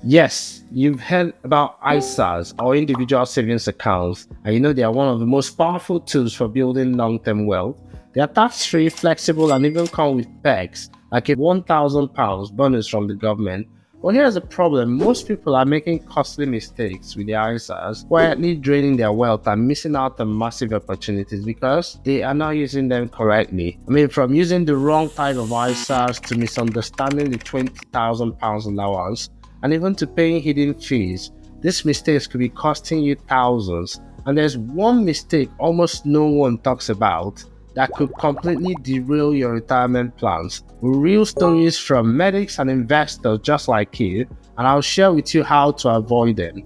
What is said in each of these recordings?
Yes, you've heard about ISAs or individual savings accounts, and you know they are one of the most powerful tools for building long-term wealth. They are tax-free, flexible, and even come with perks like a £1,000 bonus from the government. But here's the problem: most people are making costly mistakes with their ISAs, quietly draining their wealth and missing out on massive opportunities because they are not using them correctly. From using the wrong type of ISAs to misunderstanding the £20,000 allowance and even to paying hidden fees. These mistakes could be costing you thousands. And there's one mistake almost no one talks about that could completely derail your retirement plans. Real stories from medics and investors just like you, and I'll share with you how to avoid them.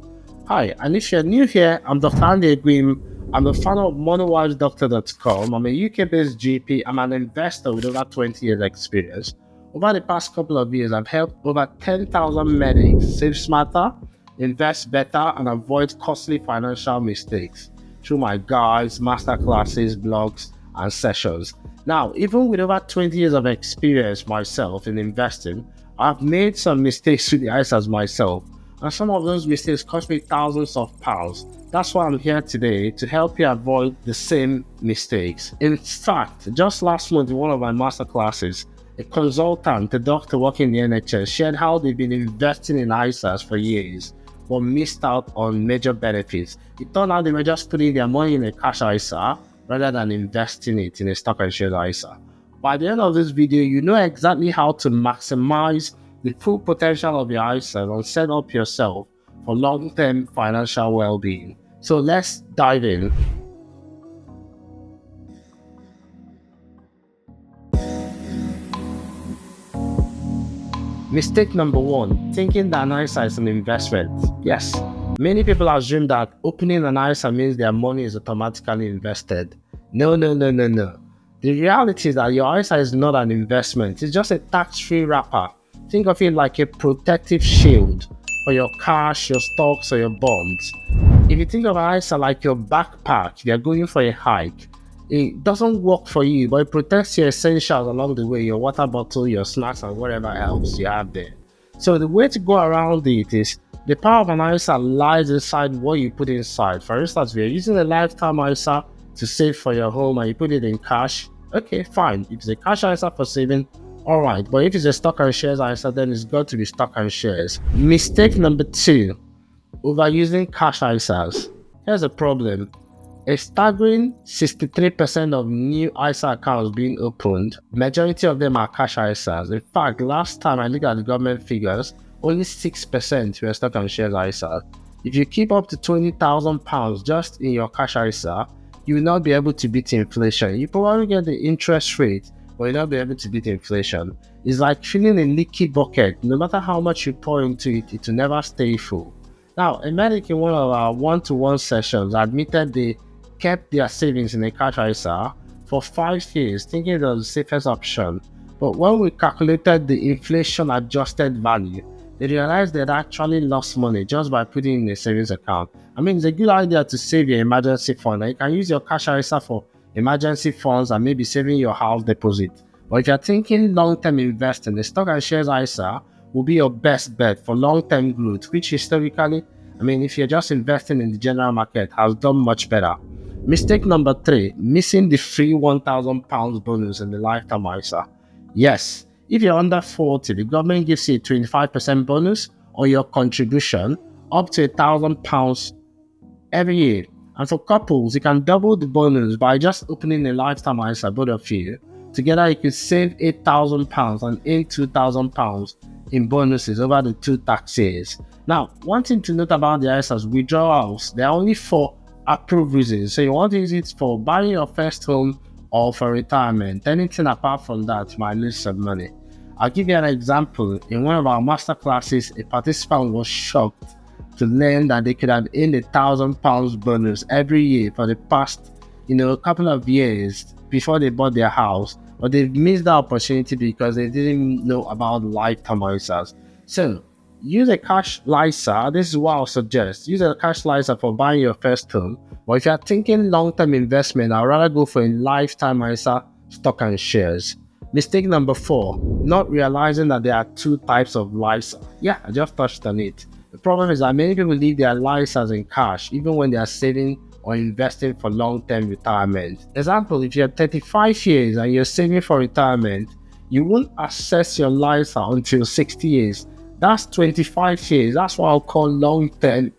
Hi, and if you're new here, I'm Dr. Andy Egwim. I'm a fan of MoneyWiseDoctor.com. I'm a UK-based GP. I'm an investor with over 20 years experience. Over the past couple of years, I've helped over 10,000 medics save smarter, invest better, and avoid costly financial mistakes through my guides, masterclasses, blogs, and sessions. Now, even with over 20 years of experience myself in investing, I've made some mistakes with the ISAs myself, and some of those mistakes cost me thousands of pounds. That's why I'm here today, to help you avoid the same mistakes. In fact, just last month in one of my masterclasses, a consultant, a doctor working in the NHS, shared how they've been investing in ISAs for years but missed out on major benefits. It turned out they were just putting their money in a cash ISA rather than investing it in a stock and shares ISA. By the end of this video, you know exactly how to maximize the full potential of your ISA and set up yourself for long-term financial well-being. So let's dive in. Mistake number one, thinking that an ISA is an investment. Yes, many people assume that opening an ISA means their money is automatically invested. No. The reality is that your ISA is not an investment. It's just a tax-free wrapper. Think of it like a protective shield for your cash, your stocks, or your bonds. If you think of an ISA like your backpack, if you're going for a hike, it doesn't work for you, but it protects your essentials along the way, your water bottle, your snacks, and whatever else you have there. So the way to go around it is, the power of an ISA lies inside what you put inside. For instance, if you're using a lifetime ISA to save for your home and you put it in cash, okay, fine. If it's a cash ISA for saving, alright. But if it's a stock and shares ISA, then it's got to be stock and shares. Mistake number two, overusing cash ISAs. Here's a problem. A staggering 63% of new ISA accounts being opened, majority of them are cash ISAs. In fact, last time I looked at the government figures, only 6% were stock and shares ISA. If you keep up to £20,000 just in your cash ISA, you will not be able to beat inflation. You probably get the interest rate, but you'll not be able to beat inflation. It's like filling a leaky bucket. No matter how much you pour into it, it will never stay full. Now, a medic in one of our one-to-one sessions admitted they kept their savings in a cash ISA for 5 years, thinking it was the safest option. But when we calculated the inflation adjusted value, they realized they had actually lost money just by putting in a savings account. It's a good idea to save your emergency fund. You can use your cash ISA for emergency funds and maybe saving your house deposit. But if you're thinking long-term investing, the stock and shares ISA will be your best bet for long-term growth, which historically, if you're just investing in the general market, has done much better. Mistake number three, missing the free £1,000 bonus in the lifetime ISA. Yes, if you're under 40, the government gives you a 25% bonus on your contribution up to £1,000 every year. And for couples, you can double the bonus by just opening a lifetime ISA, both of you. Together, you could save £8,000 and earn £2,000 in bonuses over the 2 tax years. Now, one thing to note about the ISAs, withdrawals, there are only 4 approved reasons. So you want to use it for buying your first home or for retirement. Anything apart from that might lose some money. I'll give you an example. In one of our master classes, a participant was shocked to learn that they could have earned £1,000 bonus every year for the past, couple of years before they bought their house, but they've missed the opportunity because they didn't know about lifetime ISAs. So use a cash ISA. This is what I'll suggest. Use a cash ISA for buying your first home. But if you're thinking long-term investment, I'd rather go for a lifetime ISA, stock and shares. Mistake number 4, not realizing that there are two types of lifestyle. Yeah, I just touched on it. The problem is that many people leave their lifestyles in cash even when they are saving or investing for long-term retirement. Example, if you're 35 years and you're saving for retirement, you won't assess your lifestyle until 60 years. That's 25 years. That's what I'll call long-term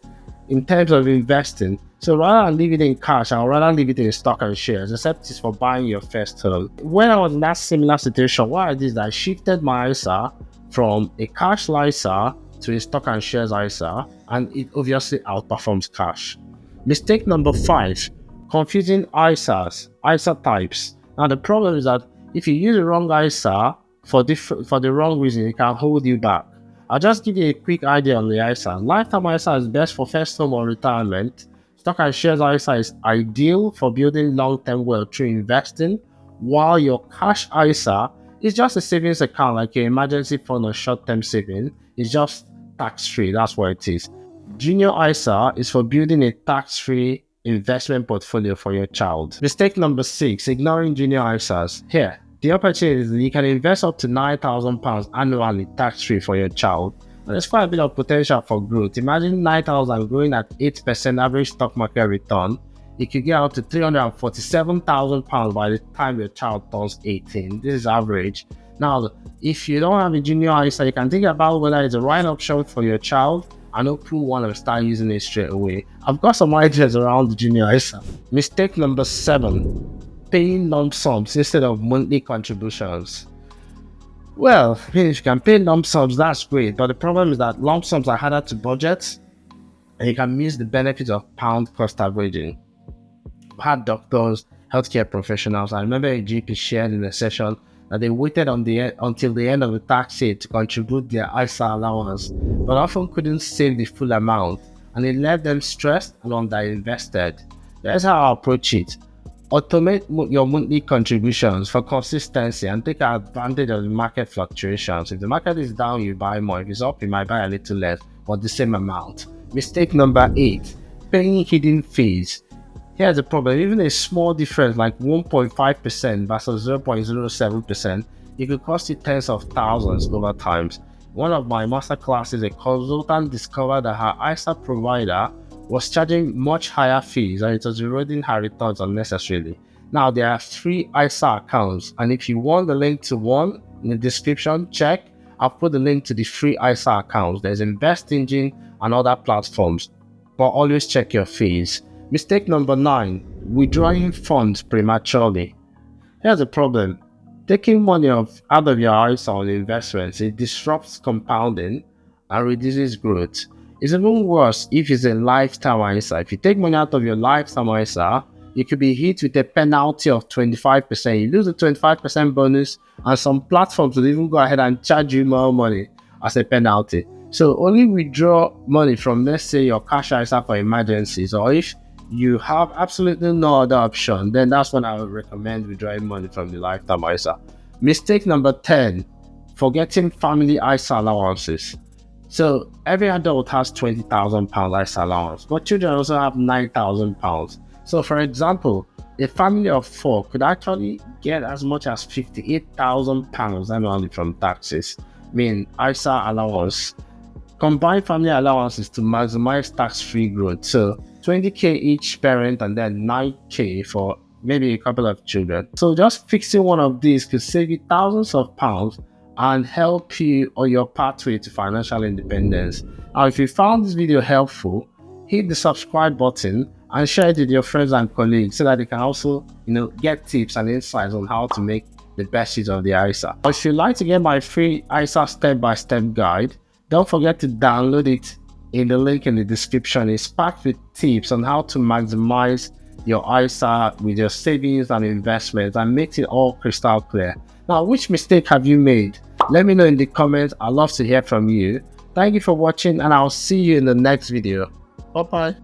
in terms of investing. So rather than leave it in cash, I'd rather leave it in stock and shares, except it's for buying your first home. When I was in that similar situation, what I did is I shifted my ISA from a cash ISA to a stock and shares ISA, and it obviously outperforms cash. Mistake number 5, confusing ISA types. Now the problem is that if you use the wrong ISA for the wrong reason, it can hold you back. I'll just give you a quick idea on the ISA. Lifetime ISA is best for first home or retirement. Stock and shares ISA is ideal for building long-term wealth through investing, while your cash ISA is just a savings account like your emergency fund or short-term saving. It's just tax-free, that's what it is. Junior ISA is for building a tax-free investment portfolio for your child. Mistake number 6, ignoring junior ISAs. Here, the opportunity is that you can invest up to £9,000 annually tax-free for your child. And there's quite a bit of potential for growth. Imagine 9,000 growing at 8% average stock market return. You could get up to £347,000 by the time your child turns 18. This is average. Now, if you don't have a junior ISA, you can think about whether it's the right option for your child and open one and start using it straight away. I've got some ideas around the junior ISA. Mistake number 7, paying lump sums instead of monthly contributions. Well, if you can pay lump sums, that's great, but the problem is that lump sums are harder to budget and you can miss the benefits of pound cost averaging. I've had doctors, healthcare professionals, I remember a GP shared in a session that they waited until the end of the tax year to contribute their ISA allowance, but often couldn't save the full amount, and it left them stressed and underinvested. That's how I approach it. Automate your monthly contributions for consistency and take advantage of the market fluctuations. If the market is down, you buy more. If it's up, you might buy a little less, but the same amount. Mistake number 8, paying hidden fees. Here's the problem. Even a small difference like 1.5% versus 0.07%, it could cost you tens of thousands over time. One of my master classes, a consultant discovered that her ISA provider was charging much higher fees and it was eroding her returns unnecessarily. Now there are 3 ISA accounts, and if you want the link to one in the description, check. I've put the link to the free ISA accounts. There's Invest Engine and other platforms, but always check your fees. Mistake number 9, withdrawing funds prematurely. Here's the problem. Taking money out of your ISA on investments, it disrupts compounding and reduces growth. It's even worse if it's a lifetime ISA. If you take money out of your lifetime ISA, you could be hit with a penalty of 25%. You lose the 25% bonus, and some platforms will even go ahead and charge you more money as a penalty. So only withdraw money from, let's say, your cash ISA for emergencies, or if you have absolutely no other option, then that's when I would recommend withdrawing money from the lifetime ISA. Mistake number 10, forgetting family ISA allowances. So every adult has £20,000 ISA allowance, but children also have £9,000. So for example, a family of 4 could actually get as much as £58,000 annually from taxes. I mean, ISA allowance. Combine family allowances to maximize tax-free growth. So 20k each parent and then 9k for maybe a couple of children. So just fixing one of these could save you thousands of pounds and help you on your pathway to financial independence. Now, if you found this video helpful, hit the subscribe button and share it with your friends and colleagues so that they can also, get tips and insights on how to make the best use of the ISA. If you'd like to get my free ISA step-by-step guide, don't forget to download it in the link in the description. It's packed with tips on how to maximize your ISA with your savings and investments and makes it all crystal clear. Now, which mistake have you made? Let me know in the comments. I'd love to hear from you. Thank you for watching, and I'll see you in the next video. Bye-bye.